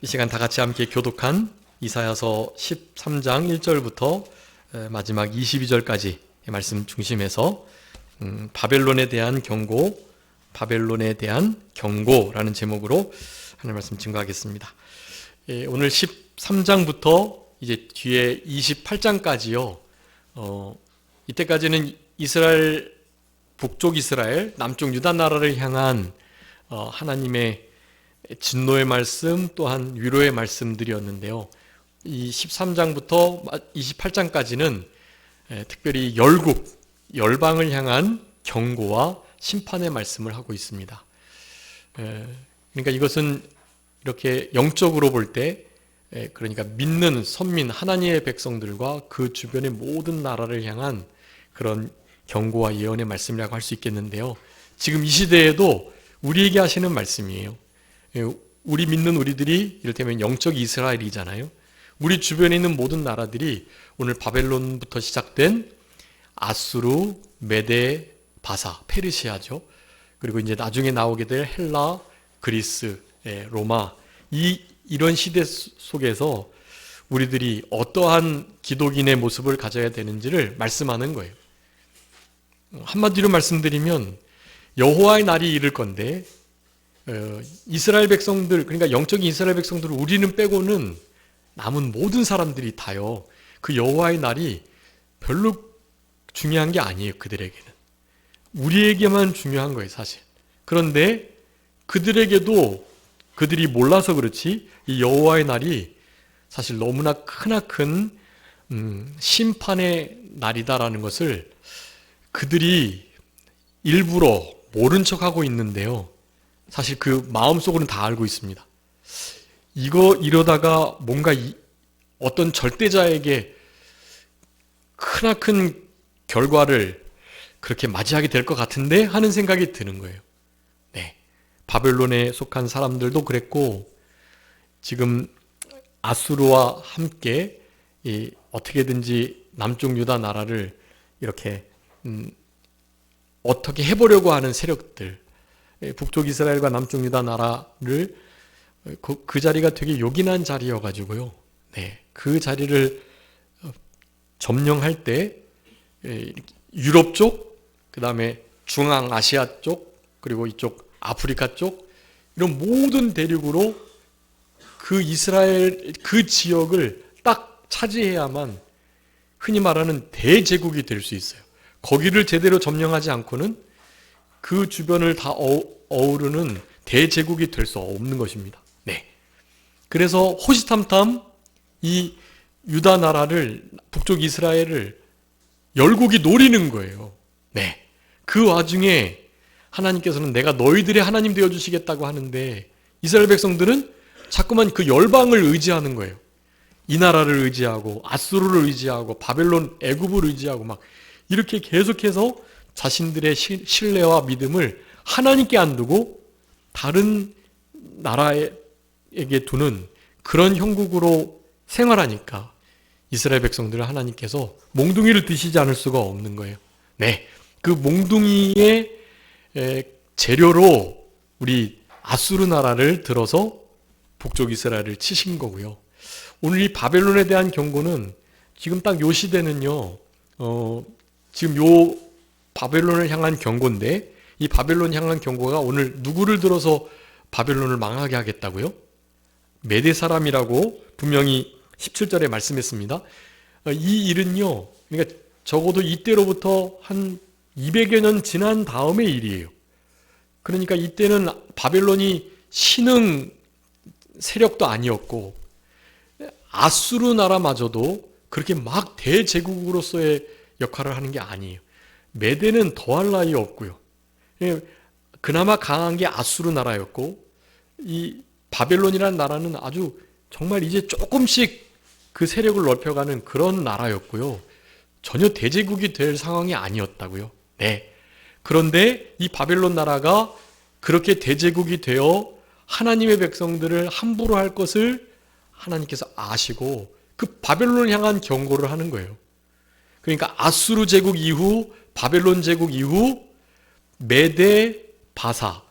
이 시간 다 같이 함께 교독한 이사야서 13장 1절부터 마지막 22절까지 말씀 중심에서 바벨론에 대한 경고, 바벨론에 대한 경고라는 제목으로 하나님 말씀 증거하겠습니다. 오늘 13장부터 이제 뒤에 28장까지요. 이때까지는 이스라엘, 북쪽 이스라엘, 남쪽 유다 나라를 향한 하나님의 진노의 말씀 또한 위로의 말씀들이었는데요. 이 13장부터 28장까지는 특별히 열국, 열방을 향한 경고와 심판의 말씀을 하고 있습니다. 그러니까 이것은 이렇게 영적으로 볼 때, 그러니까 믿는 선민 하나님의 백성들과 그 주변의 모든 나라를 향한 그런 경고와 예언의 말씀이라고 할 수 있겠는데요. 지금 이 시대에도 우리에게 하시는 말씀이에요. 우리 믿는 우리들이 이를테면 영적 이스라엘이잖아요. 우리 주변에 있는 모든 나라들이 오늘 바벨론부터 시작된 아수르, 메데, 바사, 페르시아죠. 그리고 이제 나중에 나오게 될 헬라, 그리스, 로마, 이런 시대 속에서 우리들이 어떠한 기독인의 모습을 가져야 되는지를 말씀하는 거예요. 한마디로 말씀드리면 여호와의 날이 이를 건데 이스라엘 백성들, 그러니까 영적인 이스라엘 백성들을 우리는 빼고는 남은 모든 사람들이 다요, 그 여호와의 날이 별로 중요한 게 아니에요. 그들에게는 우리에게만 중요한 거예요, 사실. 그런데 그들에게도 그들이 몰라서 그렇지 이 여호와의 날이 사실 너무나 크나큰 심판의 날이다라는 것을 그들이 일부러 모른 척하고 있는데요. 사실 그 마음속으로는 다 알고 있습니다. 이러다가 뭔가 어떤 절대자에게 크나큰 결과를 그렇게 맞이하게 될 것 같은데 하는 생각이 드는 거예요. 네, 바벨론에 속한 사람들도 그랬고 지금 아수르와 함께 어떻게든지 남쪽 유다 나라를 이렇게 어떻게 해보려고 하는 세력들, 북쪽 이스라엘과 남쪽 유다 나라를 그 자리가 되게 요긴한 자리여가지고요. 네, 그 자리를 점령할 때 유럽 쪽, 그 다음에 중앙아시아 쪽, 그리고 이쪽 아프리카 쪽, 이런 모든 대륙으로 그 이스라엘 그 지역을 딱 차지해야만 흔히 말하는 대제국이 될 수 있어요. 거기를 제대로 점령하지 않고는 그 주변을 다 어우르는 대제국이 될 수 없는 것입니다. 네. 그래서 호시탐탐 이 유다 나라를, 북쪽 이스라엘을 열국이 노리는 거예요. 네. 그 와중에 하나님께서는 내가 너희들의 하나님 되어주시겠다고 하는데 이스라엘 백성들은 자꾸만 그 열방을 의지하는 거예요. 이 나라를 의지하고 아수르를 의지하고 바벨론, 애굽을 의지하고 막 이렇게 계속해서 자신들의 신뢰와 믿음을 하나님께 안 두고 다른 나라에게 두는 그런 형국으로 생활하니까 이스라엘 백성들을 하나님께서 몽둥이를 드시지 않을 수가 없는 거예요. 네, 그 몽둥이의 재료로 우리 아수르 나라를 들어서 북쪽 이스라엘을 치신 거고요. 오늘 이 바벨론에 대한 경고는 지금 딱 요 시대는요, 지금 요 바벨론을 향한 경고인데 이 바벨론 향한 경고가 오늘 누구를 들어서 바벨론을 망하게 하겠다고요? 메대 사람이라고 분명히 17절에 말씀했습니다. 이 일은요, 그러니까 적어도 이때로부터 한 200여 년 지난 다음의 일이에요. 그러니까 이때는 바벨론이 신흥 세력도 아니었고 아수르 나라마저도 그렇게 막 대제국으로서의 역할을 하는 게 아니에요. 메대는 더할 나위 없고요. 그나마 강한 게 아수르 나라였고 이 바벨론이라는 나라는 아주 정말 이제 조금씩 그 세력을 넓혀가는 그런 나라였고요. 전혀 대제국이 될 상황이 아니었다고요. 네. 그런데 이 바벨론 나라가 그렇게 대제국이 되어 하나님의 백성들을 함부로 할 것을 하나님께서 아시고 그 바벨론을 향한 경고를 하는 거예요. 그러니까 아수르 제국 이후, 바벨론 제국 이후 메대, 바사,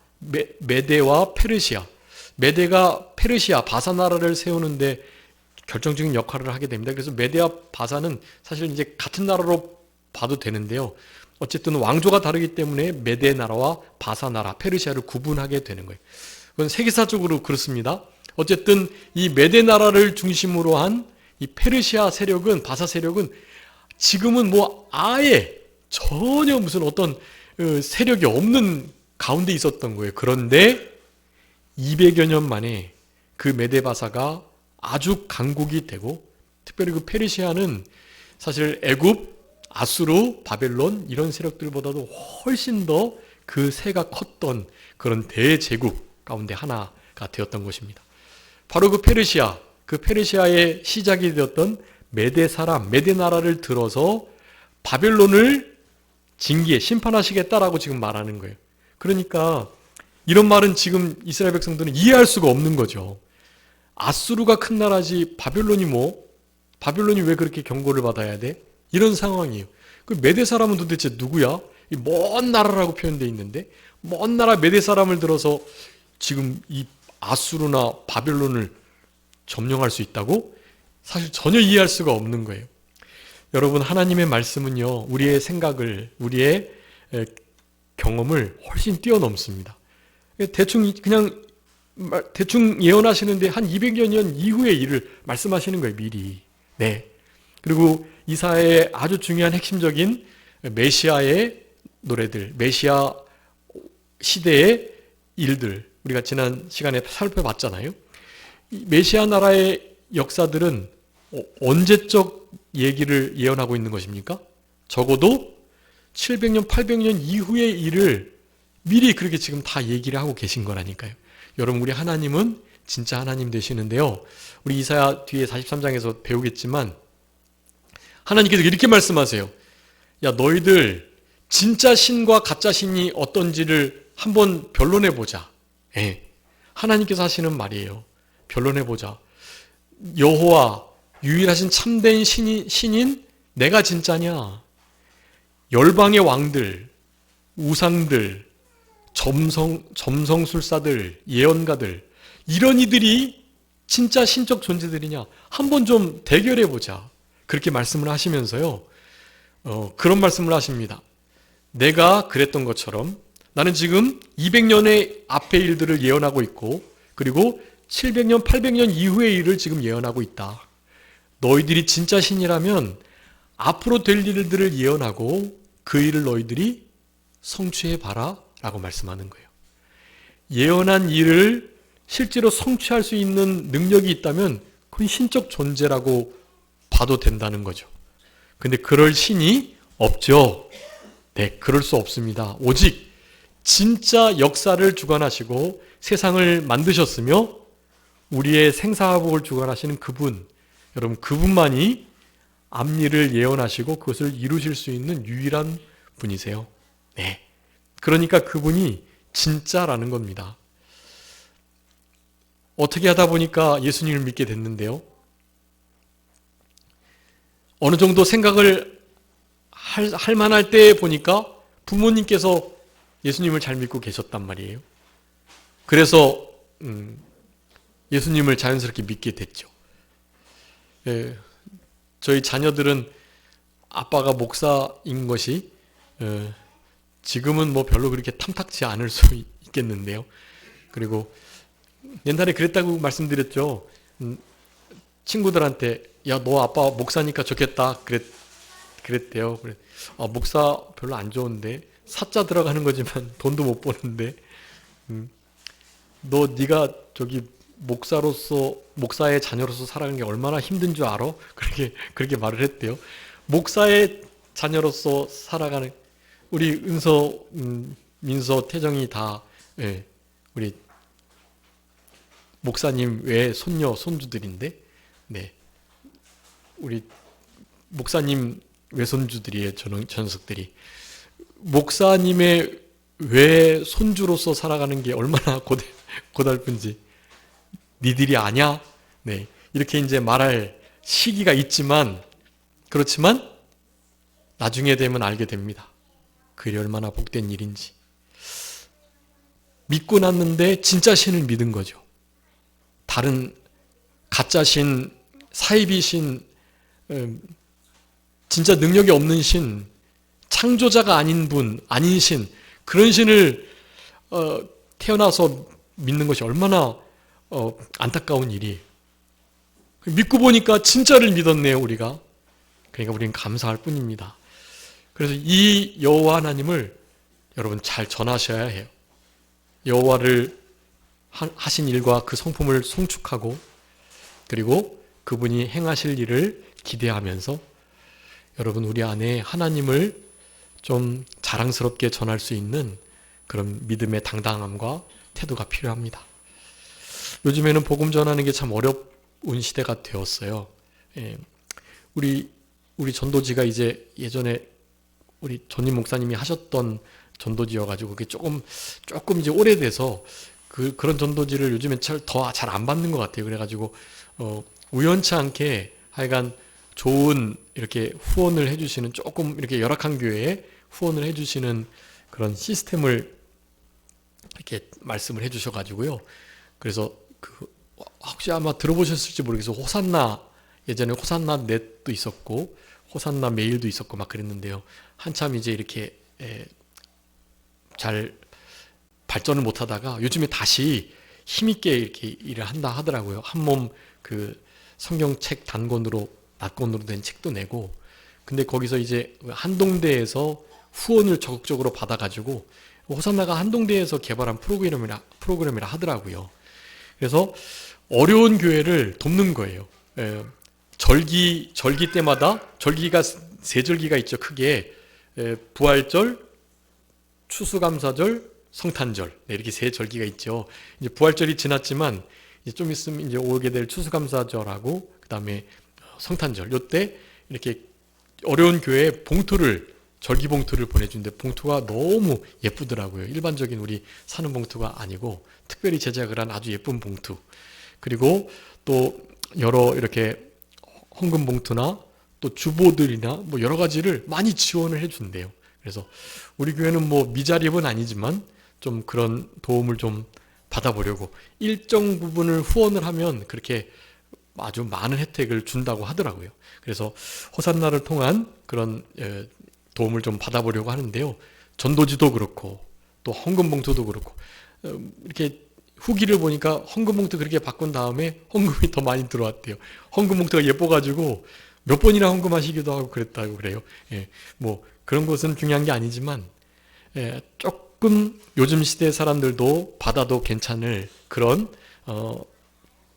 메대와 페르시아, 메대가 페르시아, 바사 나라를 세우는데 결정적인 역할을 하게 됩니다. 그래서 메대와 바사는 사실 이제 같은 나라로 봐도 되는데요. 어쨌든 왕조가 다르기 때문에 메대 나라와 바사 나라, 페르시아를 구분하게 되는 거예요. 그건 세계사적으로 그렇습니다. 어쨌든 이 메대 나라를 중심으로 한 이 페르시아 세력은, 바사 세력은 지금은 뭐 아예 전혀 무슨 어떤 세력이 없는 가운데 있었던 거예요. 그런데 200여 년 만에 그 메대 바사가 아주 강국이 되고, 특별히 그 페르시아는 사실 애굽, 아수르, 바벨론 이런 세력들보다도 훨씬 더 그 세가 컸던 그런 대제국 가운데 하나가 되었던 것입니다. 바로 그 페르시아의 시작이 되었던 메대 사람, 메대 나라를 들어서 바벨론을 징계, 심판하시겠다라고 지금 말하는 거예요. 그러니까 이런 말은 지금 이스라엘 백성들은 이해할 수가 없는 거죠. 아수르가 큰 나라지 바벨론이 왜 그렇게 경고를 받아야 돼? 이런 상황이에요. 그 메대 사람은 도대체 누구야? 이 먼 나라라고 표현되어 있는데 먼 나라 메대 사람을 들어서 지금 이 아수르나 바벨론을 점령할 수 있다고? 사실 전혀 이해할 수가 없는 거예요. 여러분, 하나님의 말씀은요, 우리의 생각을, 우리의 경험을 훨씬 뛰어넘습니다. 대충 예언하시는데 한 200여 년 이후의 일을 말씀하시는 거예요, 미리. 네. 그리고 이사야의 아주 중요한 핵심적인 메시아의 노래들, 메시아 시대의 일들, 우리가 지난 시간에 살펴봤잖아요. 이 메시아 나라의 역사들은 언제적 얘기를 예언하고 있는 것입니까? 적어도 700년, 800년 이후의 일을 미리 그렇게 지금 다 얘기를 하고 계신 거라니까요. 여러분, 우리 하나님은 진짜 하나님 되시는데요. 우리 이사야 뒤에 43장에서 배우겠지만 하나님께서 이렇게 말씀하세요. 야, 너희들 진짜 신과 가짜 신이 어떤지를 한번 변론해보자. 예. 하나님께서 하시는 말이에요. 변론해보자. 여호와, 유일하신 참된 신인 내가 진짜냐? 열방의 왕들, 우상들, 점성술사들, 예언가들, 이런 이들이 진짜 신적 존재들이냐? 한번 좀 대결해보자. 그렇게 말씀을 하시면서요. 그런 말씀을 하십니다. 내가 그랬던 것처럼 나는 지금 200년의 앞의 일들을 예언하고 있고, 그리고 700년, 800년 이후의 일을 지금 예언하고 있다. 너희들이 진짜 신이라면 앞으로 될 일들을 예언하고 그 일을 너희들이 성취해봐라 라고 말씀하는 거예요. 예언한 일을 실제로 성취할 수 있는 능력이 있다면 그건 신적 존재라고 봐도 된다는 거죠. 근데 그럴 신이 없죠. 네, 그럴 수 없습니다. 오직 진짜 역사를 주관하시고 세상을 만드셨으며 우리의 생사화복을 주관하시는 그분, 여러분, 그분만이 앞일을 예언하시고 그것을 이루실 수 있는 유일한 분이세요. 네. 그러니까 그분이 진짜라는 겁니다. 어떻게 하다 보니까 예수님을 믿게 됐는데요. 어느 정도 생각을 할 만할 때 보니까 부모님께서 예수님을 잘 믿고 계셨단 말이에요. 그래서 예수님을 자연스럽게 믿게 됐죠. 예, 저희 자녀들은 아빠가 목사인 것이 지금은 뭐 별로 그렇게 탐탁지 않을 수 있겠는데요. 그리고 옛날에 그랬다고 말씀드렸죠. 친구들한테 야, 너 아빠 목사니까 좋겠다 그랬대요. 그래. 목사 별로 안 좋은데 사자 들어가는 거지만 돈도 못 버는데 네가 저기 목사의 자녀로서 살아가는 게 얼마나 힘든 줄 알아? 그렇게 말을 했대요. 목사의 자녀로서 살아가는 우리 은서, 민서, 태정이 다 우리 목사님 외 손녀, 손주들인데, 네, 우리 목사님 외손주들이에요. 저 녀석들이. 목사님의 외손주로서 살아가는 게 얼마나 고달픈지 니들이 아냐? 네, 이렇게 이제 말할 시기가 있지만, 그렇지만 나중에 되면 알게 됩니다. 그게 얼마나 복된 일인지. 믿고 났는데 진짜 신을 믿은 거죠. 다른 가짜신, 사이비신, 진짜 능력이 없는 신, 창조자가 아닌 분, 아닌 신, 그런 신을 태어나서 믿는 것이 얼마나 안타까운 일이. 믿고 보니까 진짜를 믿었네요, 우리가. 그러니까 우리는 감사할 뿐입니다. 그래서 이 여호와 하나님을 여러분 잘 전하셔야 해요. 여호와를 하신 일과 그 성품을 송축하고, 그리고 그분이 행하실 일을 기대하면서 여러분 우리 안에 하나님을 좀 자랑스럽게 전할 수 있는 그런 믿음의 당당함과 태도가 필요합니다. 요즘에는 복음 전하는 게 참 어려운 시대가 되었어요. 우리 전도지가 이제 예전에 우리 전임 목사님이 하셨던 전도지여가지고 그게 조금 이제 오래돼서 그런 전도지를 요즘에 더 잘 안 받는 것 같아요. 그래가지고 우연치 않게 하여간 좋은 이렇게 후원을 해주시는, 조금 이렇게 열악한 교회에 후원을 해주시는 그런 시스템을 이렇게 말씀을 해주셔가지고요. 그래서 혹시 아마 들어보셨을지 모르겠어요. 호산나, 예전에 호산나 넷도 있었고 호산나 메일도 있었고 막 그랬는데요. 한참 이제 이렇게 잘 발전을 못하다가 요즘에 다시 힘있게 이렇게 일을 한다 하더라고요. 한몸 그 성경책 낱권으로 된 책도 내고. 근데 거기서 이제 한동대에서 후원을 적극적으로 받아가지고 호산나가 한동대에서 개발한 프로그램이라 하더라고요. 그래서 어려운 교회를 돕는 거예요. 절기 때마다, 절기가 세 절기가 있죠. 크게 부활절, 추수감사절, 성탄절, 이렇게 세 절기가 있죠. 이제 부활절이 지났지만 이제 좀 있으면 이제 오게 될 추수감사절하고 그다음에 성탄절, 요때 이렇게 어려운 교회에 절기 봉투를 보내주는데 봉투가 너무 예쁘더라고요. 일반적인 우리 사는 봉투가 아니고 특별히 제작을 한 아주 예쁜 봉투. 그리고 또 여러 이렇게 헌금 봉투나 또 주보들이나 뭐 여러 가지를 많이 지원을 해준대요. 그래서 우리 교회는 뭐 미자립은 아니지만 좀 그런 도움을 좀 받아보려고 일정 부분을 후원을 하면 그렇게 아주 많은 혜택을 준다고 하더라고요. 그래서 호산나를 통한 그런 도움을 좀 받아보려고 하는데요. 전도지도 그렇고 또 헌금 봉투도 그렇고 이렇게 후기를 보니까 헌금 봉투 그렇게 바꾼 다음에 헌금이 더 많이 들어왔대요. 헌금 봉투가 예뻐가지고 몇 번이나 헌금하시기도 하고 그랬다고 그래요. 뭐 그런 것은 중요한 게 아니지만 조금 요즘 시대 사람들도 받아도 괜찮을 그런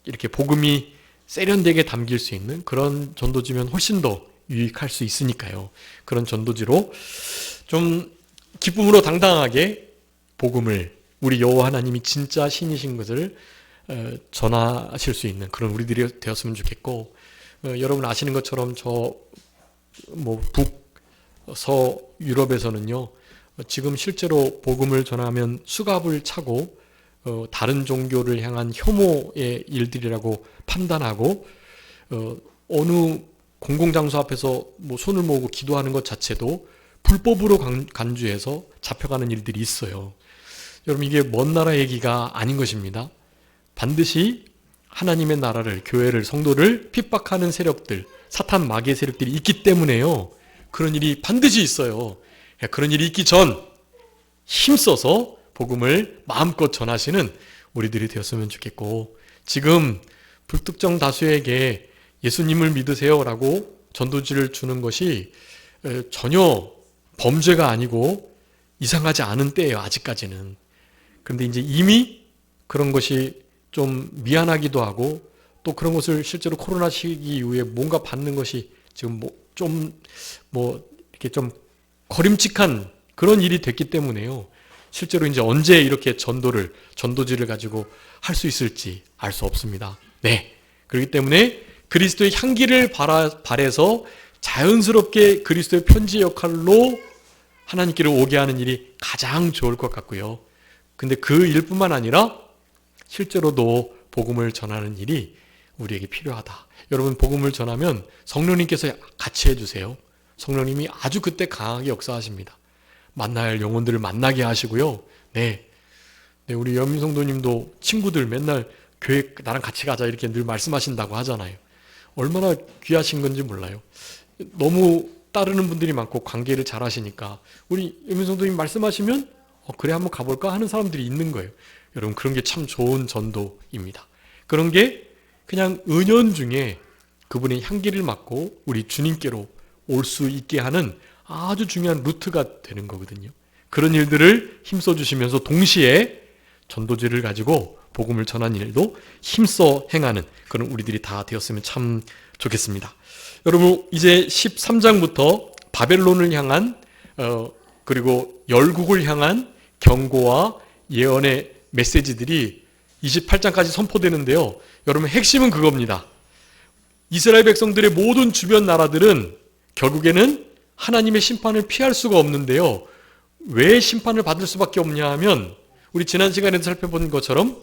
이렇게 복음이 세련되게 담길 수 있는 그런 전도지면 훨씬 더 유익할 수 있으니까요. 그런 전도지로 좀 기쁨으로 당당하게 복음을, 우리 여호와 하나님이 진짜 신이신 것을 전하실 수 있는 그런 우리들이 되었으면 좋겠고, 여러분 아시는 것처럼 북서 유럽에서는요, 지금 실제로 복음을 전하면 수갑을 차고 다른 종교를 향한 혐오의 일들이라고 판단하고 어느 공공장소 앞에서 뭐 손을 모으고 기도하는 것 자체도 불법으로 간주해서 잡혀가는 일들이 있어요. 여러분 이게 먼 나라 얘기가 아닌 것입니다. 반드시 하나님의 나라를, 교회를, 성도를 핍박하는 세력들, 사탄 마귀의 세력들이 있기 때문에요. 그런 일이 반드시 있어요. 그런 일이 있기 전 힘써서 복음을 마음껏 전하시는 우리들이 되었으면 좋겠고, 지금 불특정 다수에게 예수님을 믿으세요라고 전도지를 주는 것이 전혀 범죄가 아니고 이상하지 않은 때예요, 아직까지는. 그런데 이제 이미 그런 것이 좀 미안하기도 하고, 또 그런 것을 실제로 코로나 시기 이후에 뭔가 받는 것이 지금 이렇게 좀 거림칙한 그런 일이 됐기 때문에요. 실제로 이제 언제 이렇게 전도지를 가지고 할 수 있을지 알 수 없습니다. 네. 그렇기 때문에 그리스도의 향기를 발해서 자연스럽게 그리스도의 편지 역할로 하나님께로 오게 하는 일이 가장 좋을 것 같고요. 근데 그 일뿐만 아니라 실제로도 복음을 전하는 일이 우리에게 필요하다. 여러분 복음을 전하면 성령님께서 같이 해주세요. 성령님이 아주 그때 강하게 역사하십니다. 만나야 할 영혼들을 만나게 하시고요. 네, 우리 여민 성도님도 친구들 맨날 교회 나랑 같이 가자 이렇게 늘 말씀하신다고 하잖아요. 얼마나 귀하신 건지 몰라요. 너무 따르는 분들이 많고 관계를 잘 하시니까 우리 예민성도님 말씀하시면 그래 한번 가볼까 하는 사람들이 있는 거예요. 여러분 그런 게 참 좋은 전도입니다. 그런 게 그냥 은연중에 그분의 향기를 맡고 우리 주님께로 올 수 있게 하는 아주 중요한 루트가 되는 거거든요. 그런 일들을 힘써 주시면서 동시에 전도지를 가지고 복음을 전하는 일도 힘써 행하는 그런 우리들이 다 되었으면 참 좋겠습니다. 여러분 이제 13장부터 바벨론을 향한 그리고 열국을 향한 경고와 예언의 메시지들이 28장까지 선포되는데요. 여러분 핵심은 그겁니다. 이스라엘 백성들의 모든 주변 나라들은 결국에는 하나님의 심판을 피할 수가 없는데요. 왜 심판을 받을 수밖에 없냐 하면 우리 지난 시간에도 살펴본 것처럼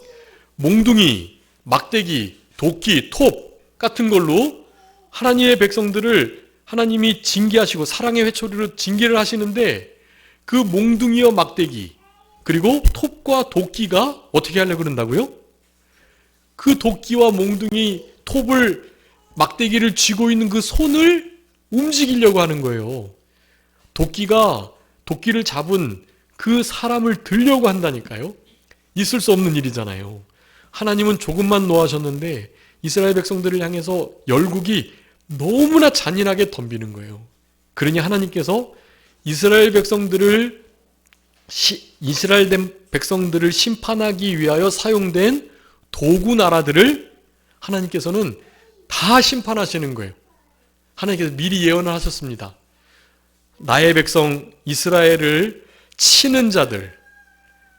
몽둥이, 막대기, 도끼, 톱 같은 걸로 하나님의 백성들을 하나님이 징계하시고 사랑의 회초리로 징계를 하시는데 그 몽둥이와 막대기 그리고 톱과 도끼가 어떻게 하려고 그런다고요? 그 도끼와 몽둥이, 톱을, 막대기를 쥐고 있는 그 손을 움직이려고 하는 거예요. 도끼를 잡은 그 사람을 들려고 한다니까요. 있을 수 없는 일이잖아요. 하나님은 조금만 노하셨는데 이스라엘 백성들을 향해서 열국이 너무나 잔인하게 덤비는 거예요. 그러니 하나님께서 이스라엘 백성들을 심판하기 위하여 사용된 도구 나라들을 하나님께서는 다 심판하시는 거예요. 하나님께서 미리 예언을 하셨습니다. 나의 백성 이스라엘을 치는 자들,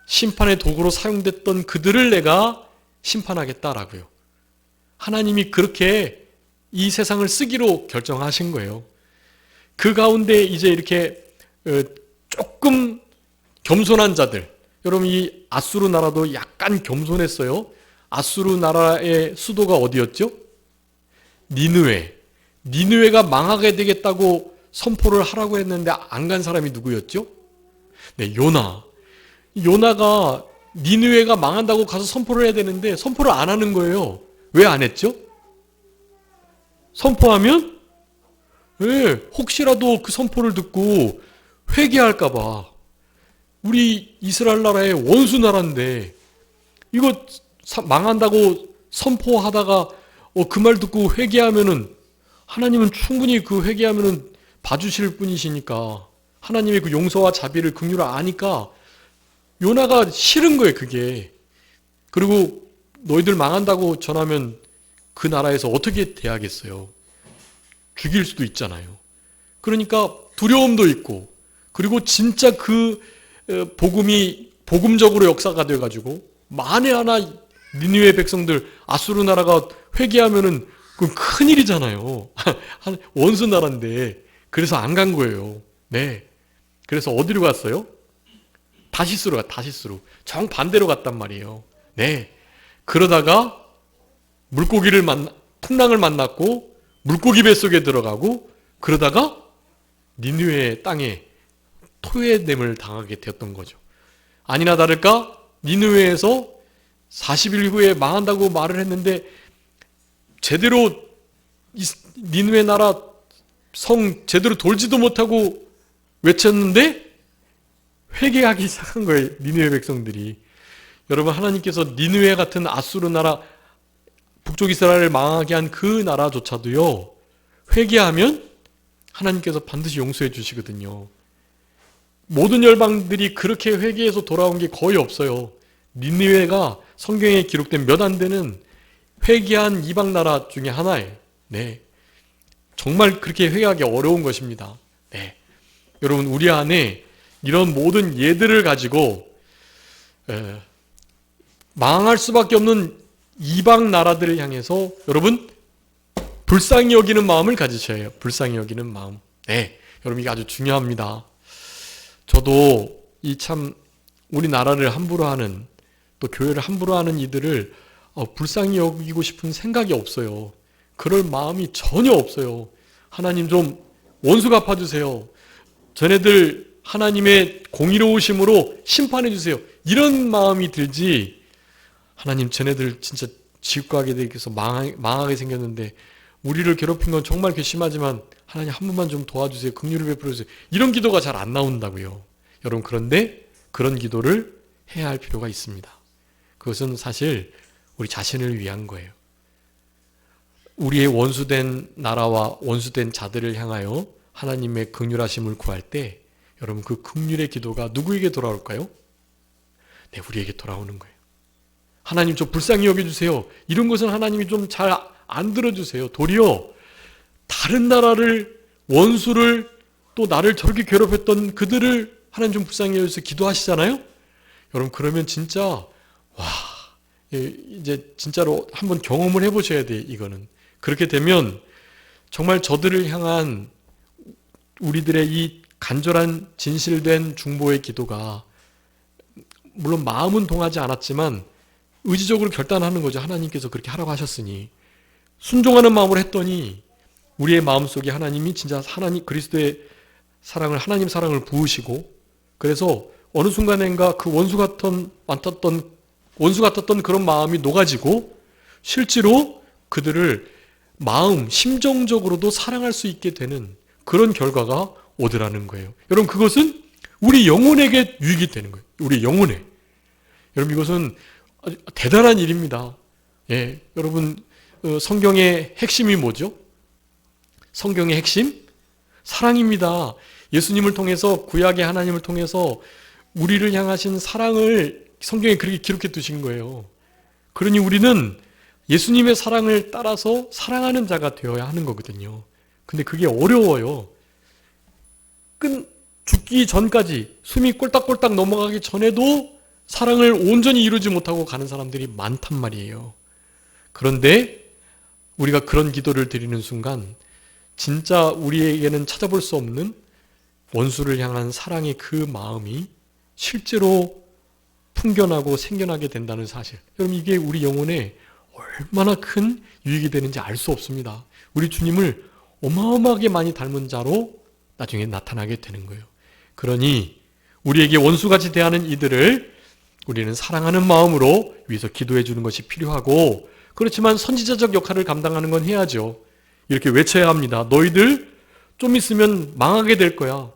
심판의 도구로 사용됐던 그들을 내가 심판하겠다라고요. 하나님이 그렇게 이 세상을 쓰기로 결정하신 거예요. 그 가운데 이제 이렇게 조금 겸손한 자들, 여러분 이 아수르 나라도 약간 겸손했어요. 아수르 나라의 수도가 어디였죠? 니느웨가 망하게 되겠다고 선포를 하라고 했는데 안 간 사람이 누구였죠? 네, 요나가 니느웨가 망한다고 가서 선포를 해야 되는데 선포를 안 하는 거예요. 왜 안 했죠? 선포하면 혹시라도 그 선포를 듣고 회개할까 봐. 우리 이스라엘 나라의 원수 나라인데 이거 망한다고 선포하다가 그 말 듣고 회개하면은 하나님은 충분히 그 회개하면은 봐주실 분이시니까 하나님의 그 용서와 자비를 긍휼을 아니까 요나가 싫은 거예요, 그게. 그리고 너희들 망한다고 전하면 그 나라에서 어떻게 대하겠어요? 죽일 수도 있잖아요. 그러니까 두려움도 있고, 그리고 진짜 그 복음이 복음적으로 역사가 돼가지고 만에 하나 니느웨 백성들 아수르 나라가 회개하면은 그건 큰일이잖아요. 원수 나라인데. 그래서 안 간 거예요. 네. 그래서 어디로 갔어요? 다시스로. 정반대로 갔단 말이에요. 네. 그러다가 풍랑을 만났고 물고기 뱃속에 들어가고 그러다가 니느웨 땅에 토해냄을 당하게 되었던 거죠. 아니나 다를까 니느웨에서 40일 후에 망한다고 말을 했는데 제대로 니느웨 나라 성 제대로 돌지도 못하고 외쳤는데 회개하기 시작한 거예요. 니느웨 백성들이. 여러분 하나님께서 니느웨 같은 아수르 나라 북쪽 이스라엘을 망하게 한 그 나라조차도요. 회개하면 하나님께서 반드시 용서해 주시거든요. 모든 열방들이 그렇게 회개해서 돌아온 게 거의 없어요. 니느웨가 성경에 기록된 몇 안 되는 회개한 이방 나라 중에 하나예요. 네. 정말 그렇게 회개하기 어려운 것입니다. 네. 여러분 우리 안에 이런 모든 예들을 가지고 망할 수밖에 없는 이방 나라들을 향해서 여러분 불쌍히 여기는 마음을 가지셔야 해요. 불쌍히 여기는 마음. 네. 여러분 이게 아주 중요합니다. 저도 우리나라를 함부로 하는 또 교회를 함부로 하는 이들을 불쌍히 여기고 싶은 생각이 없어요. 그럴 마음이 전혀 없어요. 하나님 좀 원수 갚아주세요. 전애들 하나님의 공의로우심으로 심판해 주세요. 이런 마음이 들지 하나님 전애들 진짜 지옥가게 되어서 망하게 생겼는데 우리를 괴롭힌 건 정말 괘씸하지만 하나님 한 번만 좀 도와주세요. 긍휼을 베풀어 주세요. 이런 기도가 잘 안 나온다고요. 여러분, 그런데 그런 기도를 해야 할 필요가 있습니다. 그것은 사실 우리 자신을 위한 거예요. 우리의 원수된 나라와 원수된 자들을 향하여 하나님의 긍휼하심을 구할 때 여러분, 그 긍휼의 기도가 누구에게 돌아올까요? 네, 우리에게 돌아오는 거예요. 하나님 좀 불쌍히 여겨주세요. 이런 것은 하나님이 좀 잘 안 들어주세요. 도리어 다른 나라를, 원수를, 또 나를 저렇게 괴롭혔던 그들을 하나님 좀 불쌍히 여겨주세요 기도하시잖아요. 여러분, 그러면 진짜 와, 이제 진짜로 한번 경험을 해보셔야 돼요. 이거는 그렇게 되면 정말 저들을 향한 우리들의 이 간절한 진실된 중보의 기도가 물론 마음은 동하지 않았지만 의지적으로 결단하는 거죠. 하나님께서 그렇게 하라고 하셨으니 순종하는 마음으로 했더니 우리의 마음속에 하나님이 진짜 하나님 그리스도의 사랑을, 하나님 사랑을 부으시고, 그래서 어느 순간인가 그 원수 같았던 그런 마음이 녹아지고 실제로 그들을 마음, 심정적으로도 사랑할 수 있게 되는 그런 결과가 오더라는 거예요. 여러분, 그것은 우리 영혼에게 유익이 되는 거예요. 우리 영혼에. 여러분, 이것은 아주 대단한 일입니다. 예, 여러분, 성경의 핵심이 뭐죠? 성경의 핵심? 사랑입니다. 예수님을 통해서, 구약의 하나님을 통해서 우리를 향하신 사랑을 성경에 그렇게 기록해 두신 거예요. 그러니 우리는 예수님의 사랑을 따라서 사랑하는 자가 되어야 하는 거거든요. 근데 그게 어려워요. 죽기 전까지, 숨이 꼴딱꼴딱 넘어가기 전에도 사랑을 온전히 이루지 못하고 가는 사람들이 많단 말이에요. 그런데 우리가 그런 기도를 드리는 순간 진짜 우리에게는 찾아볼 수 없는 원수를 향한 사랑의 그 마음이 실제로 풍겨나고 생겨나게 된다는 사실. 여러분, 이게 우리 영혼에 얼마나 큰 유익이 되는지 알 수 없습니다. 우리 주님을 어마어마하게 많이 닮은 자로 나중에 나타나게 되는 거예요. 그러니 우리에게 원수같이 대하는 이들을 우리는 사랑하는 마음으로 위해서 기도해 주는 것이 필요하고, 그렇지만 선지자적 역할을 감당하는 건 해야죠. 이렇게 외쳐야 합니다. 너희들 좀 있으면 망하게 될 거야.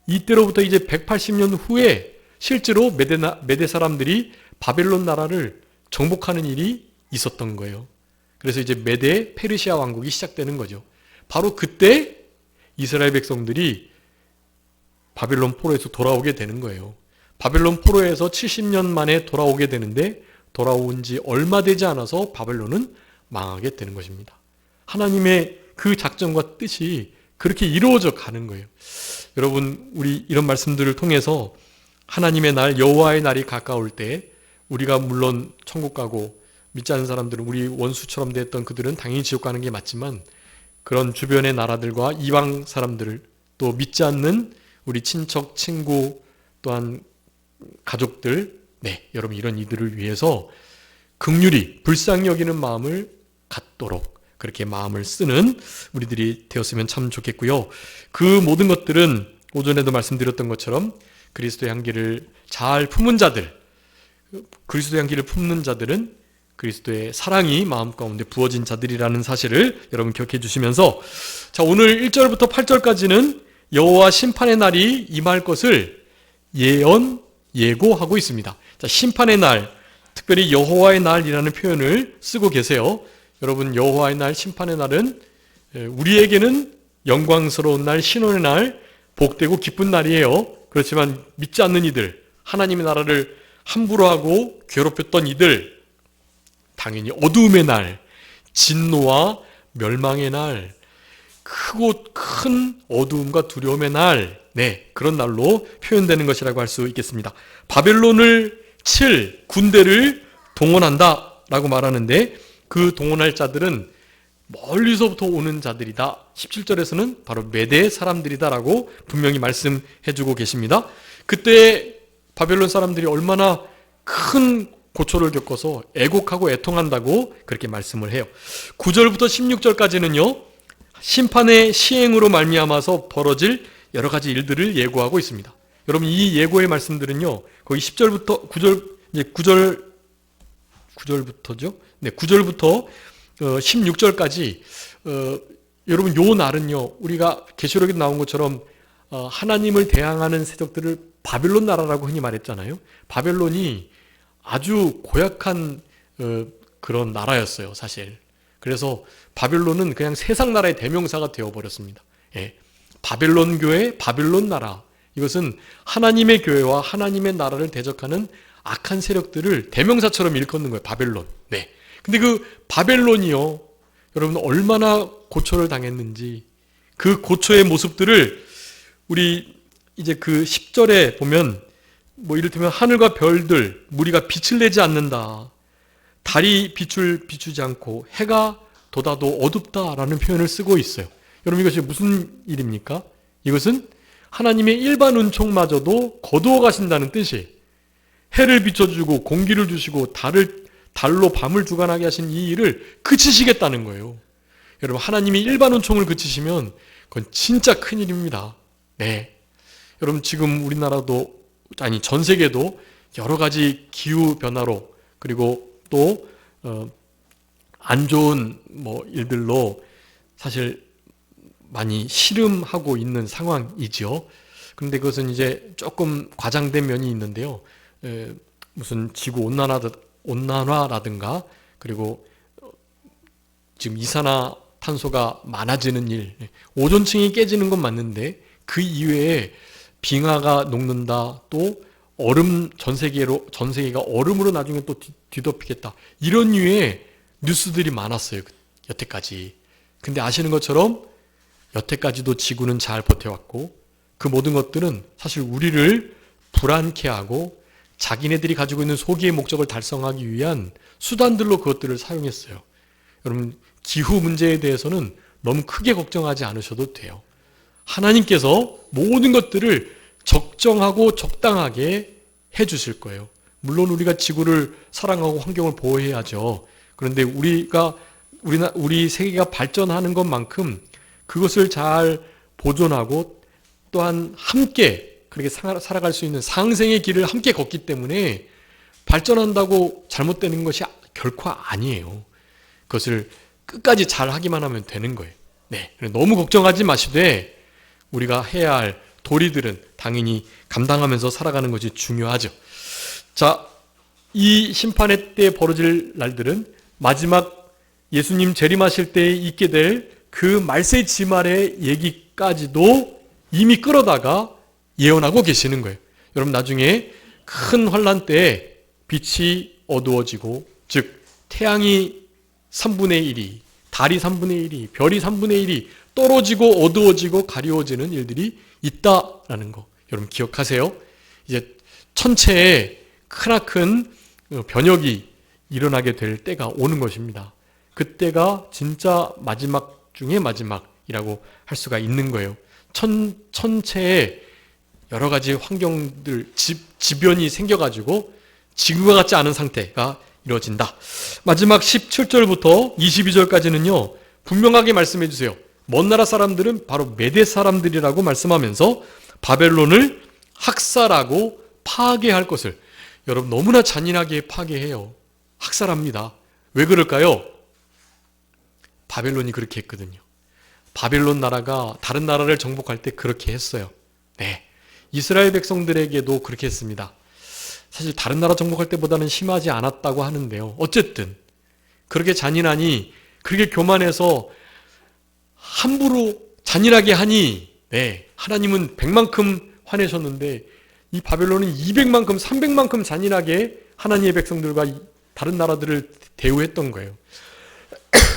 이때로부터 이제 180년 후에 실제로 메대 사람들이 바벨론 나라를 정복하는 일이 있었던 거예요. 그래서 이제 메대 페르시아 왕국이 시작되는 거죠. 바로 그때 이스라엘 백성들이 바벨론 포로에서 돌아오게 되는 거예요. 바벨론 포로에서 70년 만에 돌아오게 되는데 돌아온 지 얼마 되지 않아서 바벨론은 망하게 되는 것입니다. 하나님의 그 작전과 뜻이 그렇게 이루어져 가는 거예요. 여러분, 우리 이런 말씀들을 통해서 하나님의 날, 여호와의 날이 가까울 때 우리가 물론 천국 가고, 믿지 않는 사람들은 우리 원수처럼 됐던 그들은 당연히 지옥 가는 게 맞지만, 그런 주변의 나라들과 이방 사람들을, 또 믿지 않는 우리 친척, 친구, 또한 가족들, 네, 여러분, 이런 이들을 위해서 긍휼히 불쌍히 여기는 마음을 갖도록 그렇게 마음을 쓰는 우리들이 되었으면 참 좋겠고요. 그 모든 것들은 오전에도 말씀드렸던 것처럼 그리스도의 향기를 잘 품은 자들, 그리스도의 향기를 품는 자들은 그리스도의 사랑이 마음 가운데 부어진 자들이라는 사실을 여러분 기억해 주시면서, 자, 오늘 1절부터 8절까지는 여호와 심판의 날이 임할 것을 예고하고 있습니다. 자, 심판의 날, 특별히 여호와의 날이라는 표현을 쓰고 계세요. 여러분, 여호와의 날, 심판의 날은 우리에게는 영광스러운 날, 신원의 날, 복되고 기쁜 날이에요. 그렇지만 믿지 않는 이들, 하나님의 나라를 함부로 하고 괴롭혔던 이들, 당연히 어두움의 날, 진노와 멸망의 날, 크고 큰 어두움과 두려움의 날, 네, 그런 날로 표현되는 것이라고 할 수 있겠습니다. 바벨론을 칠 군대를 동원한다 라고 말하는데, 그 동원할 자들은 멀리서부터 오는 자들이다. 17절에서는 바로 메대 사람들이다 라고 분명히 말씀해주고 계십니다. 그때 바벨론 사람들이 얼마나 큰 고초를 겪어서 애곡하고 애통한다고 그렇게 말씀을 해요. 9절부터 16절까지는요, 심판의 시행으로 말미암아서 벌어질 여러 가지 일들을 예고하고 있습니다. 여러분, 이 예고의 말씀들은요, 거의 10절부터 9절부터죠. 네, 9절부터 16절까지 여러분 요 날은요, 우리가 계시록에 나온 것처럼 하나님을 대항하는 세력들을 바벨론 나라라고 흔히 말했잖아요. 바벨론이 아주 고약한 그런 나라였어요, 사실. 그래서 바벨론은 그냥 세상 나라의 대명사가 되어버렸습니다. 예. 바벨론 교회, 바벨론 나라. 이것은 하나님의 교회와 하나님의 나라를 대적하는 악한 세력들을 대명사처럼 일컫는 거예요, 바벨론. 네. 근데 그 바벨론이요, 여러분 얼마나 고초를 당했는지, 그 고초의 모습들을 우리 이제 그 10절에 보면, 뭐 이를테면 하늘과 별들, 무리가 빛을 내지 않는다. 달이 빛을 비추지 않고 해가 돋아도 어둡다라는 표현을 쓰고 있어요. 여러분 이것이 무슨 일입니까? 이것은 하나님의 일반 은총마저도 거두어 가신다는 뜻이에요. 해를 비춰주고 공기를 주시고 달로 밤을 주관하게 하신 이 일을 그치시겠다는 거예요. 여러분 하나님이 일반 은총을 그치시면 그건 진짜 큰일입니다. 네. 여러분 지금 우리나라도 아니 전 세계도 여러 가지 기후 변화로 그리고 또 안 좋은 뭐 일들로 사실 많이 씨름하고 있는 상황이지요. 그런데 그것은 이제 조금 과장된 면이 있는데요. 무슨 지구 온난화라든가 그리고 지금 이산화탄소가 많아지는 일, 오존층이 깨지는 건 맞는데 그 이외에 빙하가 녹는다, 또 얼음 전 세계가 얼음으로 나중에 또 뒤덮이겠다, 이런 류의 뉴스들이 많았어요, 여태까지. 근데 아시는 것처럼 여태까지도 지구는 잘 버텨왔고 그 모든 것들은 사실 우리를 불안케 하고 자기네들이 가지고 있는 소기의 목적을 달성하기 위한 수단들로 그것들을 사용했어요. 여러분 기후 문제에 대해서는 너무 크게 걱정하지 않으셔도 돼요. 하나님께서 모든 것들을 적정하고 적당하게 해주실 거예요. 물론 우리가 지구를 사랑하고 환경을 보호해야죠. 그런데 우리 세계가 발전하는 것만큼 그것을 잘 보존하고 또한 함께 그렇게 살아갈 수 있는 상생의 길을 함께 걷기 때문에 발전한다고 잘못되는 것이 결코 아니에요. 그것을 끝까지 잘 하기만 하면 되는 거예요. 네, 너무 걱정하지 마시되 우리가 해야 할 도리들은 당연히 감당하면서 살아가는 것이 중요하죠. 자, 이 심판의 때 벌어질 날들은 마지막 예수님 재림하실 때에 있게 될 그 말세 지말의 얘기까지도 이미 끌어다가 예언하고 계시는 거예요. 여러분 나중에 큰 환란 때에 빛이 어두워지고, 즉 태양이 3분의 1이, 달이 3분의 1이, 별이 3분의 1이 떨어지고 어두워지고 가리워지는 일들이 있다라는 거 여러분 기억하세요. 이제 천체에 크나큰 변혁이 일어나게 될 때가 오는 것입니다. 그때가 진짜 마지막 중에 마지막이라고 할 수가 있는 거예요. 천체에 여러 가지 환경들, 지변이 생겨가지고 지구가 같지 않은 상태가 이루어진다. 마지막 17절부터 22절까지는요, 분명하게 말씀해 주세요. 먼 나라 사람들은 바로 메대 사람들이라고 말씀하면서 바벨론을 학살하고 파괴할 것을, 여러분 너무나 잔인하게 파괴해요. 학살합니다. 왜 그럴까요? 바벨론이 그렇게 했거든요. 바벨론 나라가 다른 나라를 정복할 때 그렇게 했어요. 네, 이스라엘 백성들에게도 그렇게 했습니다. 사실 다른 나라 정복할 때보다는 심하지 않았다고 하는데요. 어쨌든 그렇게 잔인하니, 그렇게 교만해서 함부로 잔인하게 하니, 네, 하나님은 100만큼 화내셨는데 이 바벨론은 200만큼 300만큼 잔인하게 하나님의 백성들과 다른 나라들을 대우했던 거예요.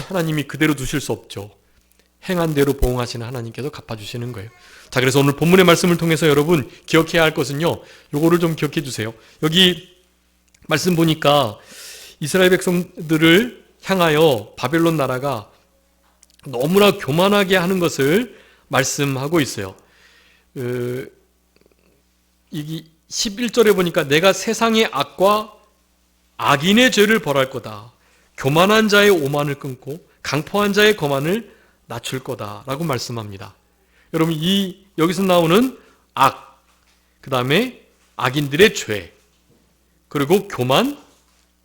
하나님이 그대로 두실 수 없죠. 행한 대로 보응하시는 하나님께서 갚아주시는 거예요. 자, 그래서 오늘 본문의 말씀을 통해서 여러분 기억해야 할 것은요, 요거를 좀 기억해 주세요. 여기 말씀 보니까 이스라엘 백성들을 향하여 바벨론 나라가 너무나 교만하게 하는 것을 말씀하고 있어요. 이 11절에 보니까 내가 세상의 악과 악인의 죄를 벌할 거다. 교만한 자의 오만을 끊고 강포한 자의 거만을 낮출 거다라고 말씀합니다. 여러분 여기서 나오는 악, 그 다음에 악인들의 죄, 그리고 교만,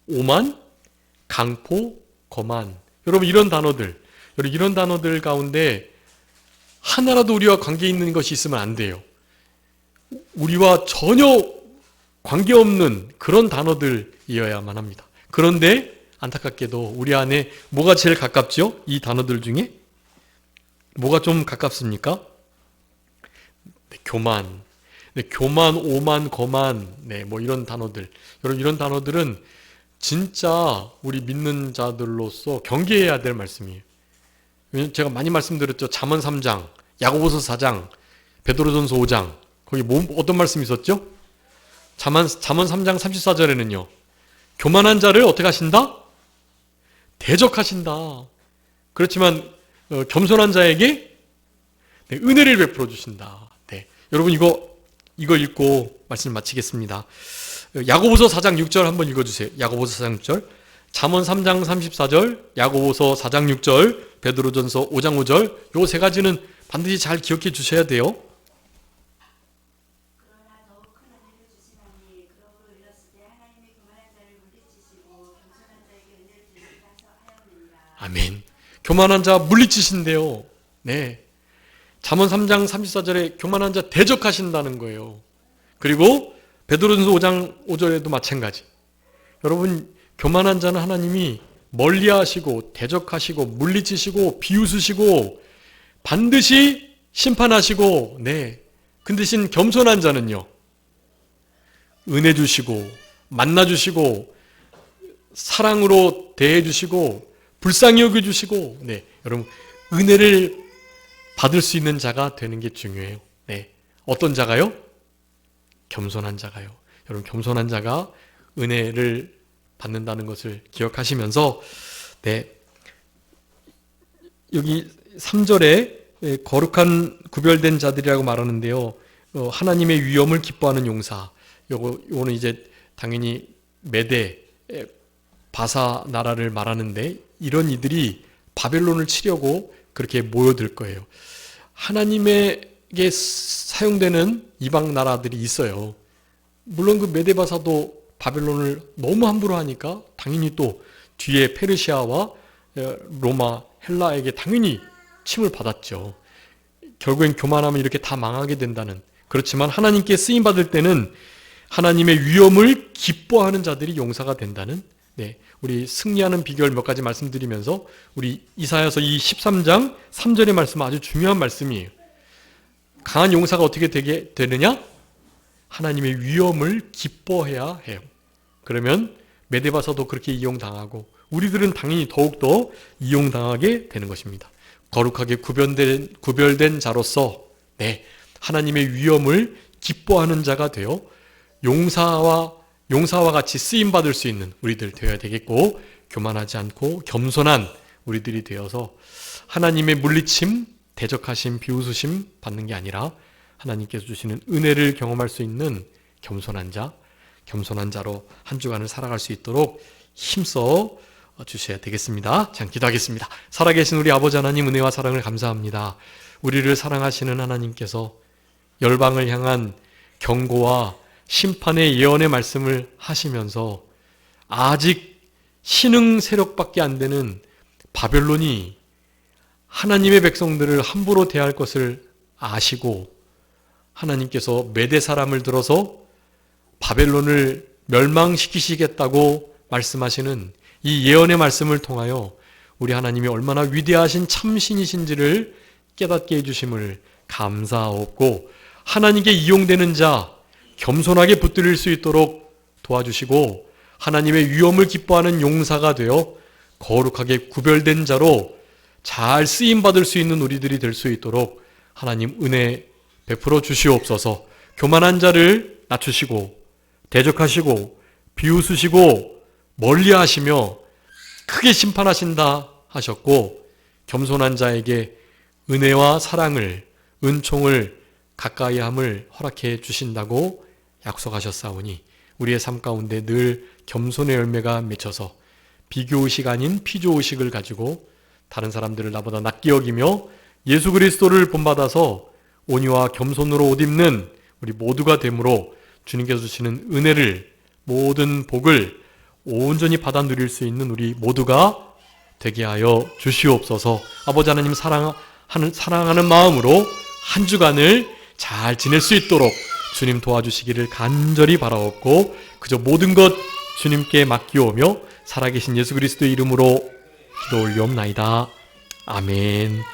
오만, 강포, 거만. 여러분 이런 단어들 가운데 하나라도 우리와 관계 있는 것이 있으면 안 돼요. 우리와 전혀 관계없는 그런 단어들이어야만 합니다. 그런데 안타깝게도 우리 안에 뭐가 제일 가깝죠? 이 단어들 중에? 뭐가 좀 가깝습니까? 네, 교만. 네, 교만, 오만, 거만. 네, 뭐 이런 단어들. 여러분 이런 단어들은 진짜 우리 믿는 자들로서 경계해야 될 말씀이에요. 왜냐면 제가 많이 말씀드렸죠. 잠언 3장, 야고보서 4장, 베드로전서 5장. 거기 어떤 말씀이 있었죠? 잠언 3장 34절에는요. 교만한 자를 어떻게 하신다? 대적하신다. 그렇지만 겸손한 자에게 네, 은혜를 베풀어 주신다. 네. 여러분 이거 읽고 말씀을 마치겠습니다. 야고보서 4장 6절 한번 읽어주세요. 야고보서 4장 6절, 잠언 3장 34절, 야고보서 4장 6절, 베드로전서 5장 5절. 요 세 가지는 반드시 잘 기억해 주셔야 돼요. 아멘. 교만한 자 물리치신대요. 네. 잠언 3장 34절에 교만한 자 대적하신다는 거예요. 그리고 베드로전서 5장 5절에도 마찬가지. 여러분 교만한 자는 하나님이 멀리하시고 대적하시고 물리치시고 비웃으시고 반드시 심판하시고 네. 그 대신 겸손한 자는요. 은혜 주시고 만나 주시고 사랑으로 대해 주시고 불쌍히 여겨주시고, 네, 여러분 은혜를 받을 수 있는 자가 되는 게 중요해요. 네, 어떤 자가요? 겸손한 자가요. 여러분 겸손한 자가 은혜를 받는다는 것을 기억하시면서, 네, 여기 3절에 거룩한 구별된 자들이라고 말하는데요. 하나님의 위엄을 기뻐하는 용사. 요거는 이제 당연히 메대 바사 나라를 말하는데 이런 이들이 바벨론을 치려고 그렇게 모여들 거예요. 하나님에게 사용되는 이방 나라들이 있어요. 물론 그 메데바사도 바벨론을 너무 함부로 하니까 당연히 또 뒤에 페르시아와 로마, 헬라에게 당연히 침을 받았죠. 결국엔 교만하면 이렇게 다 망하게 된다는. 그렇지만 하나님께 쓰임받을 때는 하나님의 위엄을 기뻐하는 자들이 용사가 된다는, 네, 우리 승리하는 비결 몇 가지 말씀드리면서 우리 이사야서 이 13장 3절의 말씀 아주 중요한 말씀이에요. 강한 용사가 어떻게 되느냐? 하나님의 위엄을 기뻐해야 해요. 그러면 메데바사도 그렇게 이용당하고 우리들은 당연히 더욱더 이용당하게 되는 것입니다. 거룩하게 구별된 자로서, 네, 하나님의 위엄을 기뻐하는 자가 되어 용사와 같이 쓰임받을 수 있는 우리들 되어야 되겠고, 교만하지 않고 겸손한 우리들이 되어서 하나님의 물리침, 대적하심, 비웃으심 받는 게 아니라 하나님께서 주시는 은혜를 경험할 수 있는 겸손한 자로 한 주간을 살아갈 수 있도록 힘써 주셔야 되겠습니다. 자, 기도하겠습니다. 살아계신 우리 아버지 하나님, 은혜와 사랑을 감사합니다. 우리를 사랑하시는 하나님께서 열방을 향한 경고와 심판의 예언의 말씀을 하시면서 아직 신흥 세력밖에 안 되는 바벨론이 하나님의 백성들을 함부로 대할 것을 아시고 하나님께서 메대 사람을 들어서 바벨론을 멸망시키시겠다고 말씀하시는 이 예언의 말씀을 통하여 우리 하나님이 얼마나 위대하신 참신이신지를 깨닫게 해주심을 감사하옵고, 하나님께 이용되는 자 겸손하게 붙들릴 수 있도록 도와주시고 하나님의 위엄을 기뻐하는 용사가 되어 거룩하게 구별된 자로 잘 쓰임받을 수 있는 우리들이 될 수 있도록 하나님 은혜 베풀어 주시옵소서. 교만한 자를 낮추시고 대적하시고 비웃으시고 멀리하시며 크게 심판하신다 하셨고, 겸손한 자에게 은혜와 사랑을, 은총을, 가까이함을 허락해 주신다고 약속하셨사오니 우리의 삶 가운데 늘 겸손의 열매가 맺혀서 비교의식 아닌 피조의식을 가지고 다른 사람들을 나보다 낫게 여기며 예수 그리스도를 본받아서 온유와 겸손으로 옷 입는 우리 모두가 되므로 주님께서 주시는 은혜를, 모든 복을 온전히 받아 누릴 수 있는 우리 모두가 되게 하여 주시옵소서. 아버지 하나님 사랑하는 마음으로 한 주간을 잘 지낼 수 있도록 주님 도와주시기를 간절히 바라옵고 그저 모든 것 주님께 맡기오며 살아계신 예수 그리스도의 이름으로 기도 올리옵나이다. 아멘.